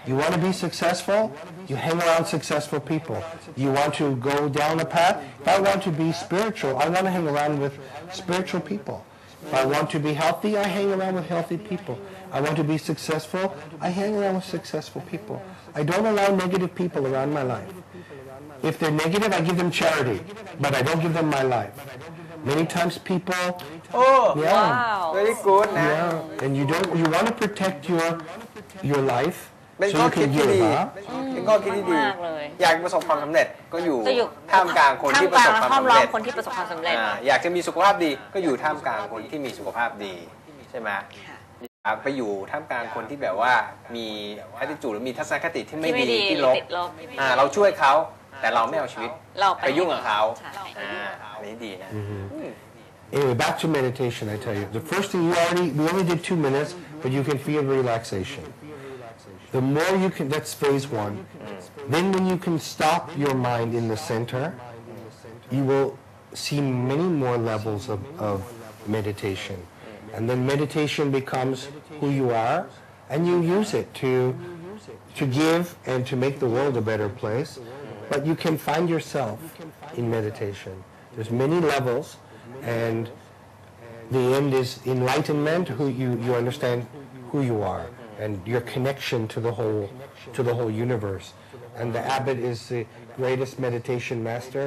You want to be successful, you hang around successful people. You want to go down a path. If I want to be spiritual, I want to hang around with spiritual people. If I want to be healthy, I hang around with healthy people. I want to be successful, I hang around with successful people. I don't allow negative people around my life. If they're negative, I give them charity, but I don't give them my life. Many times people, โอ้ yeah, very good นะ yeah, and you want to protect your life เป็น so ข้อ you คิด can ที่ give ดี up. เป็นข้อคิดที่ดี มากๆเลย อยากประสบความสำเร็จก็อยู่ จะอยู่ ท่ามกลางคนที่ประสบความ ห้อม สำ ล้อ เร็ ม จ คนที่ประสบความสำเร็จ อยากจะมีสุขภาพดีก็อยู่ท่ามกลางคนที่มีสุขภาพดีใช่ไหมไปอยู่ท่ามกลางคนที่แบบว่ามี attitude หรือมีทัศนคติที่ไม่ดีที่ลบ ติดลบ เราช่วยเขาแต่เราไม่เอาชีวิต เรา ไปยุ่งกับเขา ใช่ อันนี้ดีนะ Anyway, back to meditation, I tell you. The first thing we only did 2 minutes, but you can feel relaxation. The more you can, that's phase 1. Then when you can stop your mind in the center, you will see many more levels of meditation. And then meditation becomes who you are, and you use it to give and to make the world a better place. But you can find yourself in meditation. There's many levels, and the end is enlightenment. You understand who you are and your connection to the whole universe. And the abbot is the greatest meditation master,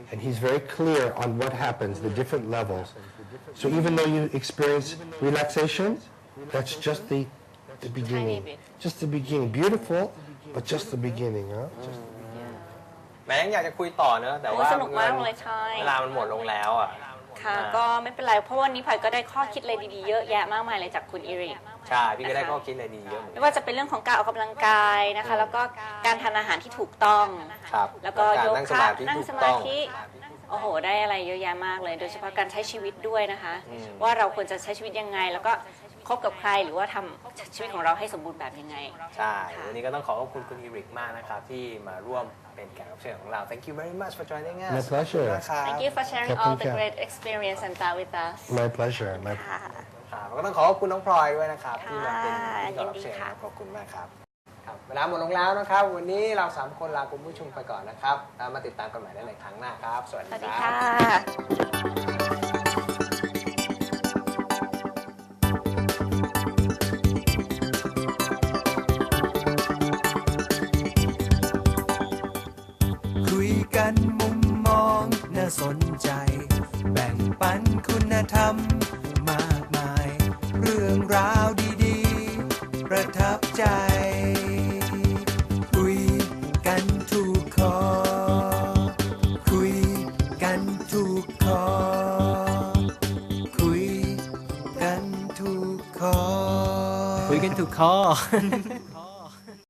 and he's very clear on what happens, the different levels. So even though you experience relaxation, that's just the beginning. Just the beginning. Beautiful, but just the beginning, huh? แม้ยังอยากจะคุยต่อเนอะแต่ว่า สนุกมากเลยใช่ เวลามันหมดลงแล้วอ่ะ ค่ะก็ไม่เป็นไรเพราะวันนี้พลอยก็ได้ข้อคิดอะไรดีๆเยอะแยะมากมายเลยจากคุณอิริก ใช่พี่ก็ได้ข้อคิดอะไรดีเยอะเหมือนกั ไม่ น ว่าจะเป็นเรื่องของการออกกำลังกายนะคะ แล้วก็การทานอาหารที่ถูกต้อง ครับ แล้วก็ การ โย นั่งส คะ มาธิ นั่ง ถู ส ก มา ต้อง ธิโอ้โหได้อะไรเยอะแยะมากเลย โดยเฉพาะการใช้ชีวิตด้วยนะคะ ว่าเราควรจะใช้ชีวิตยังไง แล้วก็คบกับใครหรือว่าทำชีวิตของเราให้สมบูรณ์แบบยังไง ใช่ วันนี้ก็ต้องขอขอบคุณคุณอิริกมากนะครับที่มาร่วมเป็นแขกรับเชิญของเรา Thank you very much for joining us My pleasure. นะครับ Thank you for sharing all the great experience and thought with us My pleasure. ครับก็ต้องขอขอบคุณน้องพลอยด้วยนะครับที่มาเป็นพิธีกรรับเชิญ ยินดีค่ะ ขอบคุณมากครับครับเวลาหมดลงแล้วนะครับ วันนี้เรา3คนลาคุณผู้ชมไปก่อนนะครับแล้วมาติดตามกันใหม่ได้ในครั้งหน้าครับ สวัส ส ดี วัสดี ครั ค่ะ บ คุยกันมุมมองน่าสนใจ แบ่งปันคุณธรรมมากมาย เรื่องราวดีๆ ประทับใจ คุยกันถูกคอ คุยกันถูกคอ คุยกันถูกคอ คุยกันถูกคอ